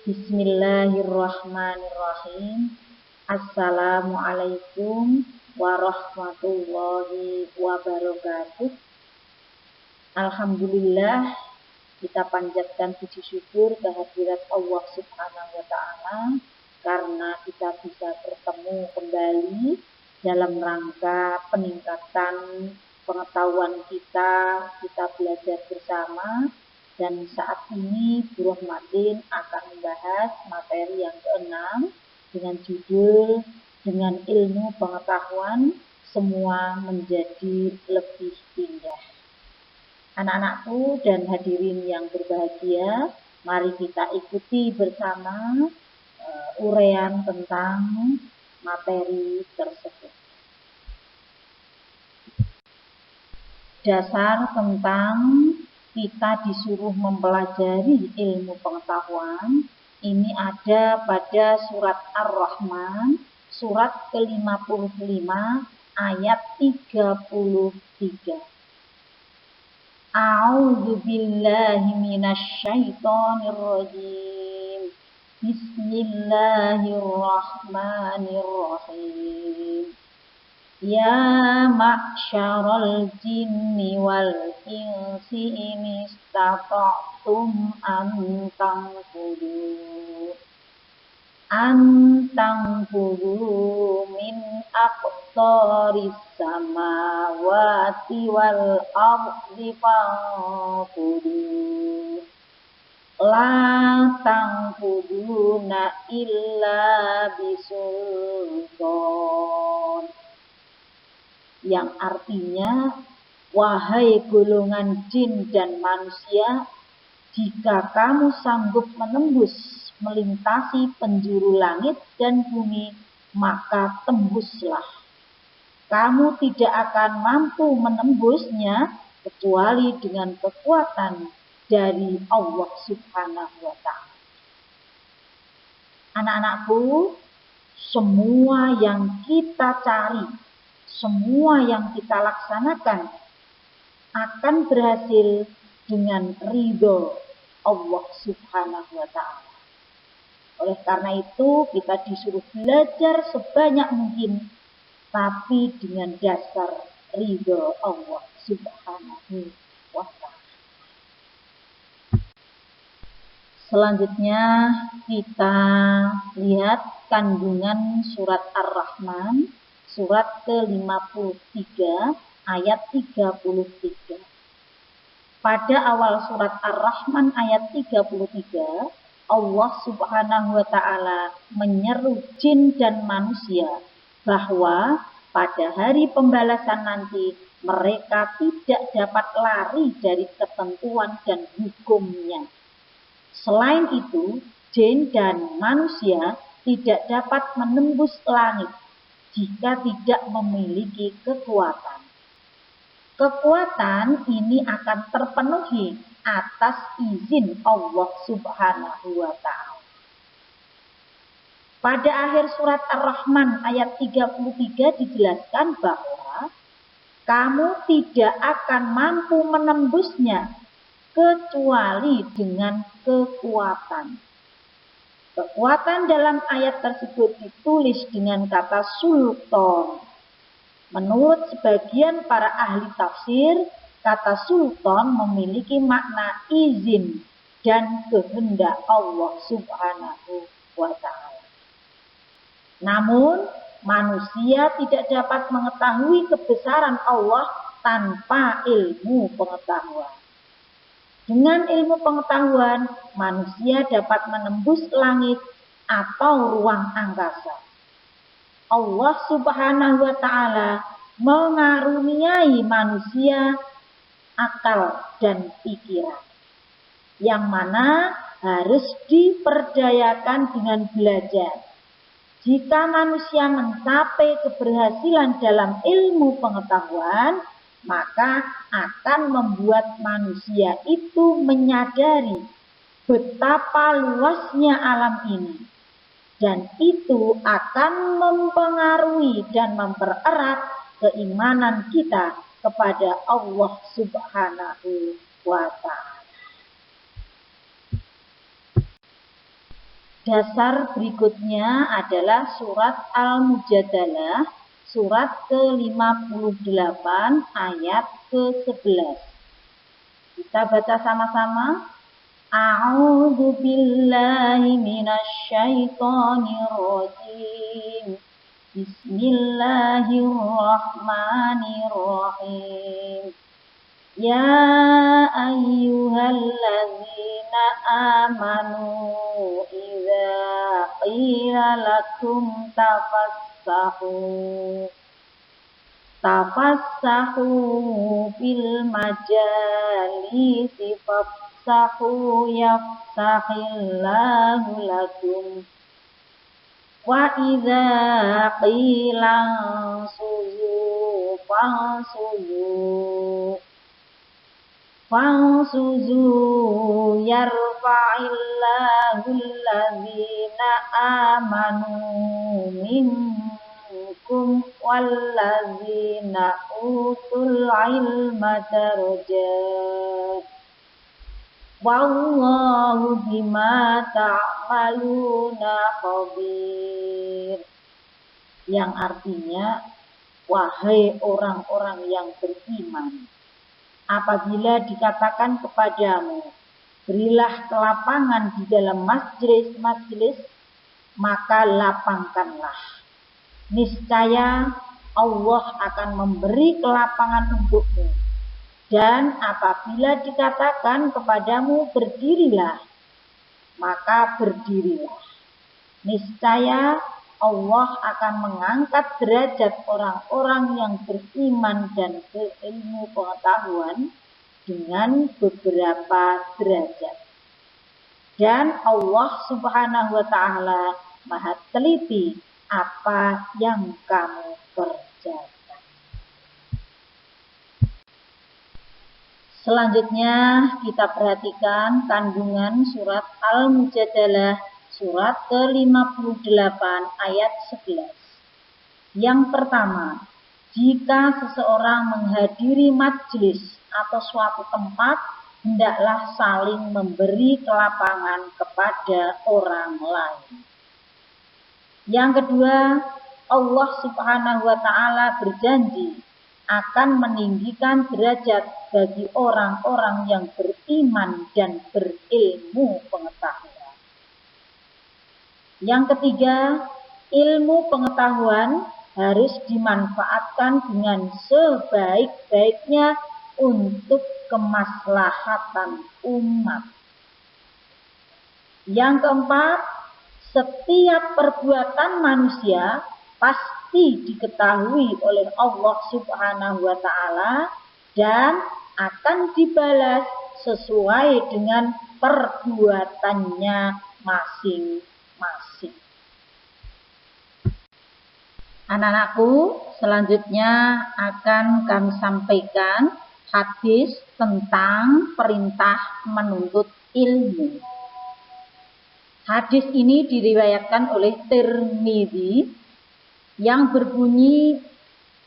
Bismillahirrahmanirrahim. Assalamualaikum warahmatullahi wabarakatuh. Alhamdulillah, kita panjatkan puji syukur kehadirat Allah Subhanahu wa Ta'ala karena kita bisa bertemu kembali dalam rangka peningkatan pengetahuan kita belajar bersama. Dan saat ini Bu Rohmatin akan membahas materi yang ke-6 dengan judul dengan ilmu pengetahuan semua menjadi lebih indah. Anak-anakku dan hadirin yang berbahagia, mari kita ikuti bersama uraian tentang materi tersebut. Dasar tentang kita disuruh mempelajari ilmu pengetahuan ini ada pada surat Ar-Rahman, surat ke-55 ayat 33. A'udzu billahi minasyaitonir rajim. Bismillahirrahmanirrahim. Ya ma'syaral jinni wal insi in istata'tum an tanfudu min aqtaris samawati wal ardi fanfudu la tanfuduna illa bisultan, yang artinya, wahai golongan jin dan manusia, jika kamu sanggup menembus melintasi penjuru langit dan bumi, maka tembuslah. Kamu tidak akan mampu menembusnya kecuali dengan kekuatan dari Allah Subhanahu wa Ta'ala. Anak-anakku, semua yang kita cari, semua yang kita laksanakan akan berhasil dengan ridho Allah Subhanahu wa Ta'ala. Oleh karena itu, kita disuruh belajar sebanyak mungkin, tapi dengan dasar ridho Allah Subhanahu wa Ta'ala. Selanjutnya, kita lihat kandungan surat Ar-Rahman, surat ke-53 ayat 33. Pada awal surat Ar-Rahman ayat 33, Allah Subhanahu wa Ta'ala menyeru jin dan manusia bahwa pada hari pembalasan nanti mereka tidak dapat lari dari ketentuan dan hukumnya. Selain itu, jin dan manusia tidak dapat menembus langit jika tidak memiliki kekuatan. Kekuatan ini akan terpenuhi atas izin Allah Subhanahu wa Ta'ala. Pada akhir surat Ar-Rahman ayat 33 dijelaskan bahwa kamu tidak akan mampu menembusnya kecuali dengan kekuatan. Kekuatan dalam ayat tersebut ditulis dengan kata sultan. Menurut sebagian para ahli tafsir, kata sultan memiliki makna izin dan kehendak Allah Subhanahu wa Ta'ala. Namun, manusia tidak dapat mengetahui kebesaran Allah tanpa ilmu pengetahuan. Dengan ilmu pengetahuan, manusia dapat menembus langit atau ruang angkasa. Allah Subhanahu wa Ta'ala mengaruniai manusia akal dan pikiran, yang mana harus diperdayakan dengan belajar. Jika manusia mencapai keberhasilan dalam ilmu pengetahuan, maka akan membuat manusia itu menyadari betapa luasnya alam ini. Dan itu akan mempengaruhi dan mempererat keimanan kita kepada Allah Subhanahu wa Ta'ala. Dasar berikutnya adalah surat Al-Mujadalah, surat ke-58 ayat ke-11. Kita baca sama-sama. A'udzu billahi minasy syaithanir rajim. Bismillahirrahmanirrahim. Ya ayyuhalladzina amanu idza qila lakum tafassahu fil majalisi fafsahu yafsahillahu lakum wa idza qila fansuzu yarfa'illahu alladzina amanu minkum walladzina utul ilma darajat wallahu bima ta'maluna khabir. Yang artinya, wahai orang-orang yang beriman, apabila dikatakan kepadamu, berilah kelapangan di dalam majelis-majelis, maka lapangkanlah. Niscaya Allah akan memberi kelapangan untukmu. Dan apabila dikatakan kepadamu berdirilah, maka berdirilah. Niscaya Allah akan mengangkat derajat orang-orang yang beriman dan berilmu pengetahuan dengan beberapa derajat. Dan Allah Subhanahu wa Ta'ala Maha teliti apa yang kamu kerjakan. Selanjutnya kita perhatikan kandungan surat Al-Mujadalah surat ke-58 ayat 11. Yang pertama, jika seseorang menghadiri majelis atau suatu tempat, hendaklah saling memberi kelapangan kepada orang lain. Yang kedua, Allah Subhanahu wa Ta'ala berjanji akan meninggikan derajat bagi orang-orang yang beriman dan berilmu pengetahuan. Yang ketiga, ilmu pengetahuan harus dimanfaatkan dengan sebaik-baiknya untuk kemaslahatan umat. Yang keempat, setiap perbuatan manusia pasti diketahui oleh Allah Subhanahu wa Ta'ala dan akan dibalas sesuai dengan perbuatannya masing-masing. Anak-anakku, selanjutnya akan kami sampaikan hadis tentang perintah menuntut ilmu. Hadis ini diriwayatkan oleh Tirmidzi yang berbunyi,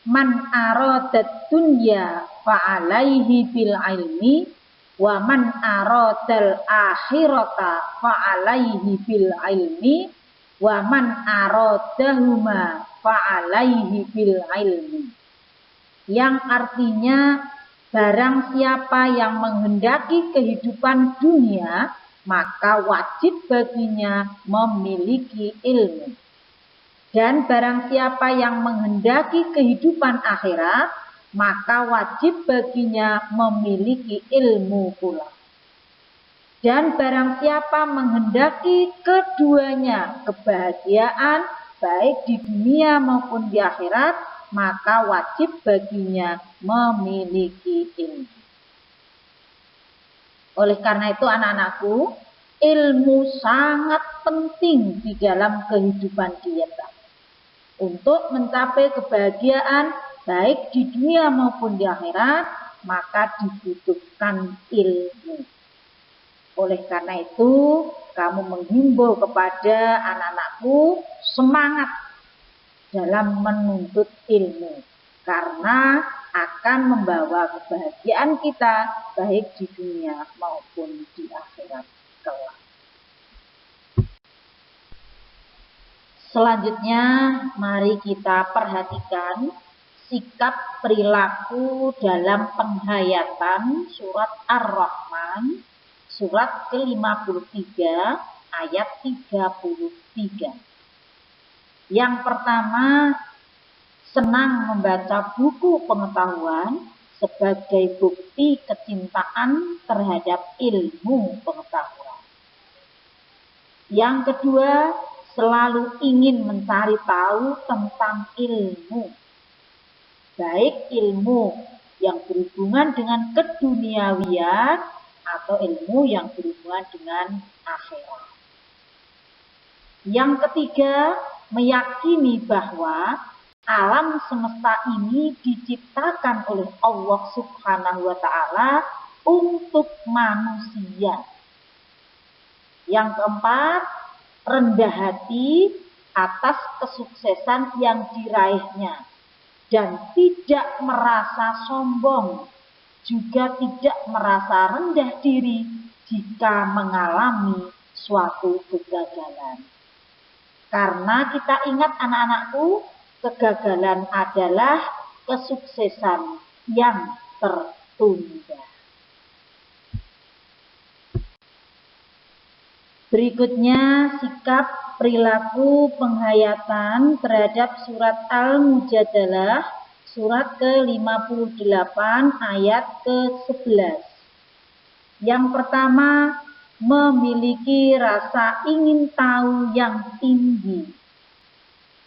man aradad dunya fa'alaihi bil ilmi wa man aradal akhirata fa'alaihi bil ilmi wa man aradahuma fa'alaihi bil ilmi. Yang artinya, barang siapa yang menghendaki kehidupan dunia, maka wajib baginya memiliki ilmu. Dan barang siapa yang menghendaki kehidupan akhirat, maka wajib baginya memiliki ilmu pula. Dan barang siapa menghendaki keduanya kebahagiaan, baik di dunia maupun di akhirat, maka wajib baginya memiliki ilmu. Oleh karena itu anak-anakku, ilmu sangat penting di dalam kehidupan kita. Untuk mencapai kebahagiaan baik di dunia maupun di akhirat, maka dibutuhkan ilmu. Oleh karena itu, kamu menghimbau kepada anak-anakku semangat dalam menuntut ilmu, karena akan membawa kebahagiaan kita baik di dunia maupun di akhirat kelak. Selanjutnya, mari kita perhatikan sikap perilaku dalam penghayatan surat Ar-Rahman, surat ke-53, ayat 33. Yang pertama, senang membaca buku pengetahuan sebagai bukti kecintaan terhadap ilmu pengetahuan. Yang kedua, selalu ingin mencari tahu tentang ilmu, baik ilmu yang berhubungan dengan keduniawian atau ilmu yang berhubungan dengan akhirat. Yang ketiga, meyakini bahwa alam semesta ini diciptakan oleh Allah Subhanahu wa Ta'ala untuk manusia. Yang keempat, rendah hati atas kesuksesan yang diraihnya dan tidak merasa sombong, juga tidak merasa rendah diri jika mengalami suatu kegagalan. Karena kita ingat anak-anakku, kegagalan adalah kesuksesan yang tertunda. Berikutnya, sikap perilaku penghayatan terhadap surat Al-Mujadalah, surat ke-58 ayat ke-11. Yang pertama, memiliki rasa ingin tahu yang tinggi.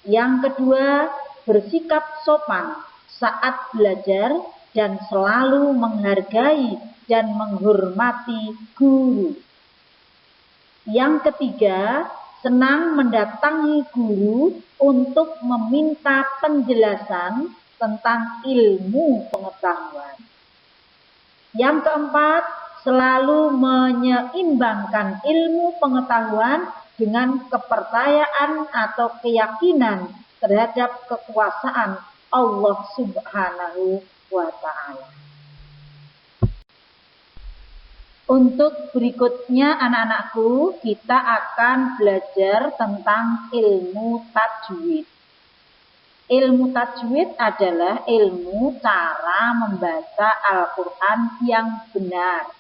Yang kedua, bersikap sopan saat belajar dan selalu menghargai dan menghormati guru. Yang ketiga, senang mendatangi guru untuk meminta penjelasan tentang ilmu pengetahuan. Yang keempat, selalu menyeimbangkan ilmu pengetahuan dengan kepercayaan atau keyakinan terhadap kekuasaan Allah Subhanahu wa Ta'ala. Untuk berikutnya anak-anakku, kita akan belajar tentang ilmu tajwid. Ilmu tajwid adalah ilmu cara membaca Al-Quran yang benar.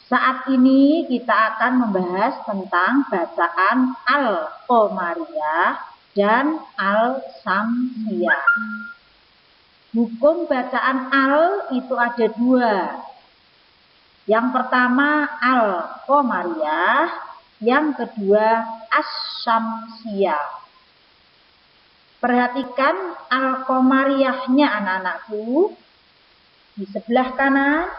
Saat ini kita akan membahas tentang bacaan Al-Qamariyah dan Al-Samsiyah. Hukum bacaan Al itu ada dua. Yang pertama Al-Qamariyah, yang kedua As-Samsiyah. Perhatikan Al-Qamariyahnya anak-anakku. Di sebelah kanan,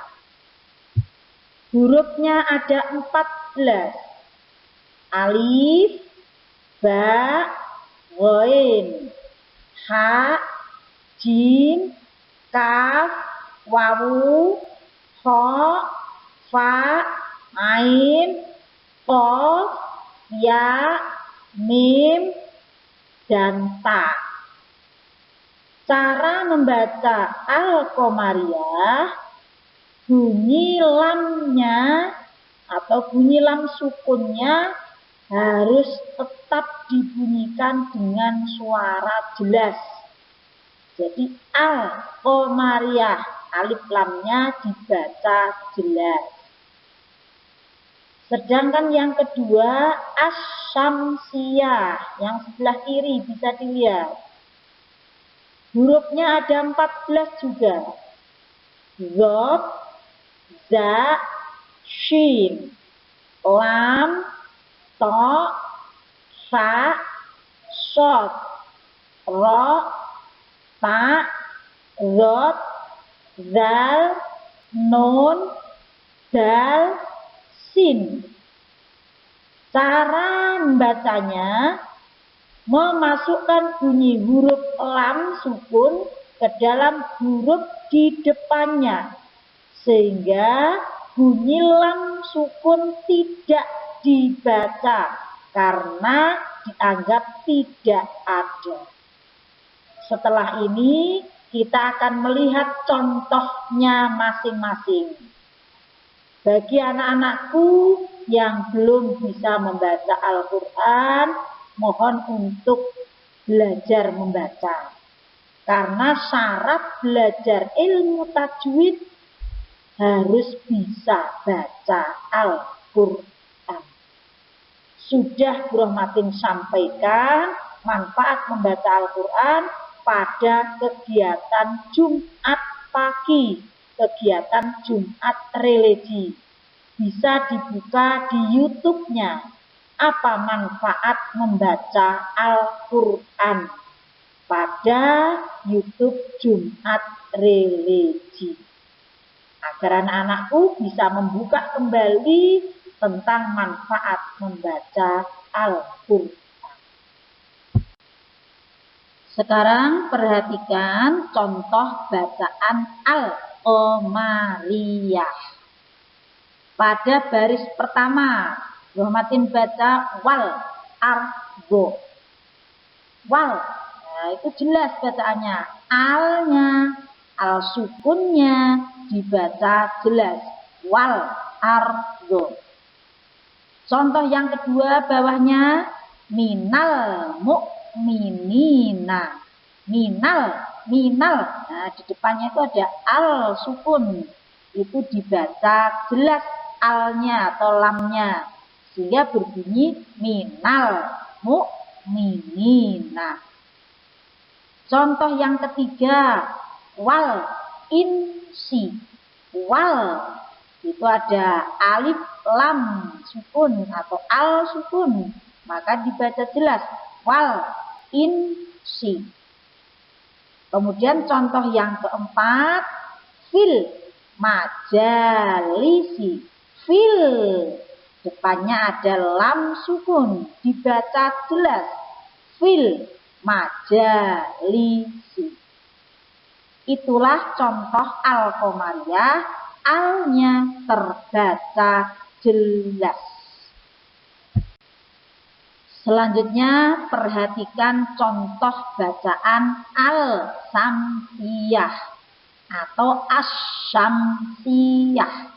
hurufnya ada 14. Alif, Ba, Ghain, Ha, Jim, Kaf, Wawu, Kha, Fa, Ain, Qaf, Ya, Mim, dan Ta. Cara membaca Al-Qamariyah, bunyi lamnya atau bunyi lam sukunnya harus tetap dibunyikan dengan suara jelas. Jadi Al-Qamariyah, alif lamnya dibaca jelas. Sedangkan yang kedua As-Samsiyah, yang sebelah kiri bisa dilihat. Hurufnya ada 14 juga. Dzab, Za, Shin, Lam, Ta, Sa, Shod, Ra, Ta, Zod, Zal, Nun, Dal, Sin. Cara membacanya, memasukkan bunyi huruf lam sukun ke dalam huruf di depannya, sehingga bunyi lam sukun tidak dibaca karena dianggap tidak ada. Setelah ini kita akan melihat contohnya masing-masing. Bagi anak-anakku yang belum bisa membaca Al-Quran, mohon untuk belajar membaca. Karena syarat belajar ilmu tajwid harus bisa baca Al-Quran. Sudah Bu Rahmatin sampaikan manfaat membaca Al-Quran pada kegiatan Jumat pagi, kegiatan Jumat religi. Bisa dibuka di YouTube-nya. Apa manfaat membaca Al-Quran pada YouTube Jumat religi? Agar anak-anakku bisa membuka kembali tentang manfaat membaca Al-Quran. Sekarang perhatikan contoh bacaan Al-Qamariyah. Pada baris pertama, Rahmatin baca wal argo. Wal, nah itu jelas bacaannya. Alnya, al sukunnya dibaca jelas. Wal argo. Contoh yang kedua bawahnya minal mu'minina. Minal. Nah, di depannya itu ada al sukun. Itu dibaca jelas alnya atau lamnya. Sehingga berbunyi minal mu'minina. Contoh yang ketiga wal insi. Wal itu ada alif lam sukun atau al sukun, maka dibaca jelas wal insi. Kemudian contoh yang keempat fil majalisi. Fil depannya ada lam sukun, dibaca jelas fil majalisi. Itulah contoh Al-Qamariyah. Alnya terbaca jelas. Selanjutnya perhatikan contoh bacaan Al-Samsiyah atau Asy-Syamsiyah.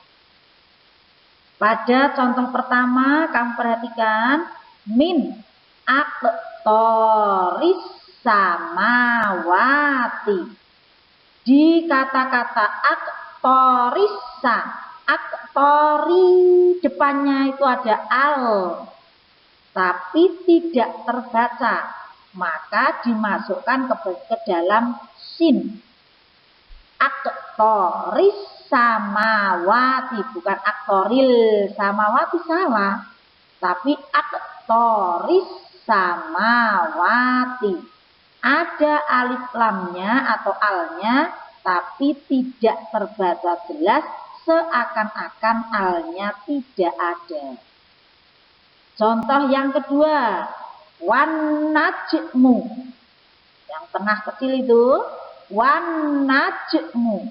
Pada contoh pertama kamu perhatikan min aqtoris samawati. Di kata-kata aktorisa, aktori depannya itu ada al, tapi tidak terbaca, maka dimasukkan ke dalam sin. Aktoris samawati, bukan aktoril samawati salah, tapi aktoris samawati. Ada alif lamnya atau alnya, tapi tidak terbaca jelas, seakan-akan alnya tidak ada. Contoh yang kedua, wan najmu. Yang tengah kecil itu, wan najmu.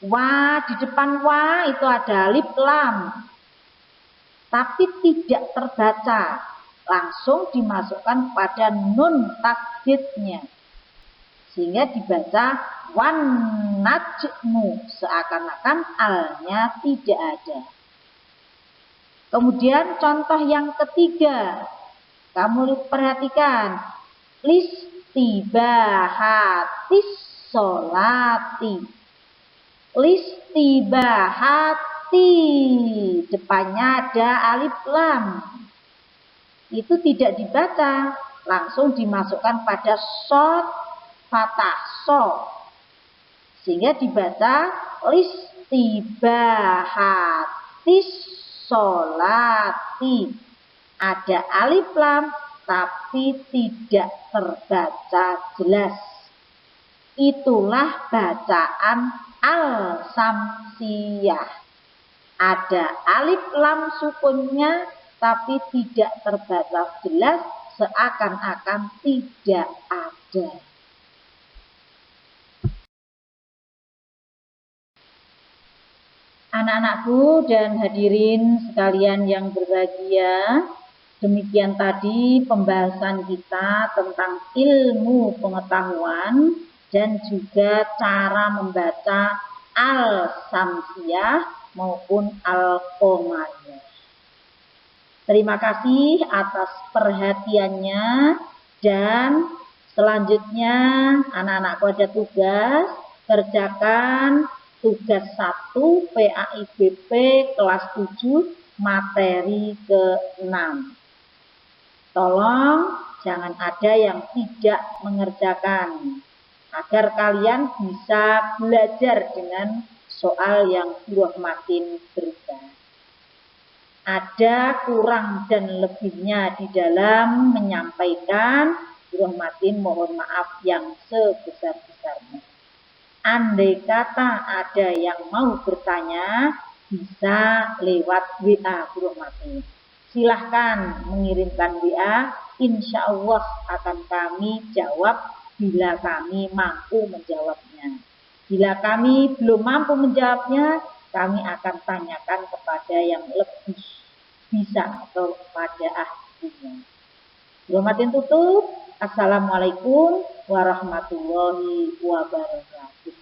Wa, di depan wa itu ada alif lam, tapi tidak terbaca. Langsung dimasukkan pada nun takdidnya, sehingga dibaca wan najmu, seakan-akan alnya tidak ada. Kemudian contoh yang ketiga, kamu perhatikan listibahatis sholati. Listibahati depannya ada alif lam, itu tidak dibaca, langsung dimasukkan pada shod fathah so, sehingga dibaca listibahatis sholati. Ada alif lam tapi tidak terbaca jelas. Itulah bacaan Al-Samsiyah. Ada alif lam sukunnya tapi tidak terbaca jelas, seakan-akan tidak ada. Anak-anakku dan hadirin sekalian yang berbahagia, demikian tadi pembahasan kita tentang ilmu pengetahuan dan juga cara membaca Al-Samsiyah maupun Al-Qamariyah. Terima kasih atas perhatiannya, dan selanjutnya anak-anakku ada tugas, kerjakan tugas 1 PAIBP kelas 7 materi ke-6. Tolong jangan ada yang tidak mengerjakan, agar kalian bisa belajar dengan soal yang Bu Rahmatin berikan. Ada kurang dan lebihnya di dalam menyampaikan, Bu Rahmatin mohon maaf yang sebesar-besarnya. Andai kata ada yang mau bertanya, bisa lewat WA Bu Rahmatin. Silahkan mengirimkan WA, insya Allah akan kami jawab bila kami mampu menjawabnya. Bila kami belum mampu menjawabnya, kami akan tanyakan kepada yang lebih bisa atau kepada ahlinya. Bu Rahmatin tutup. Assalamualaikum warahmatullahi wabarakatuh.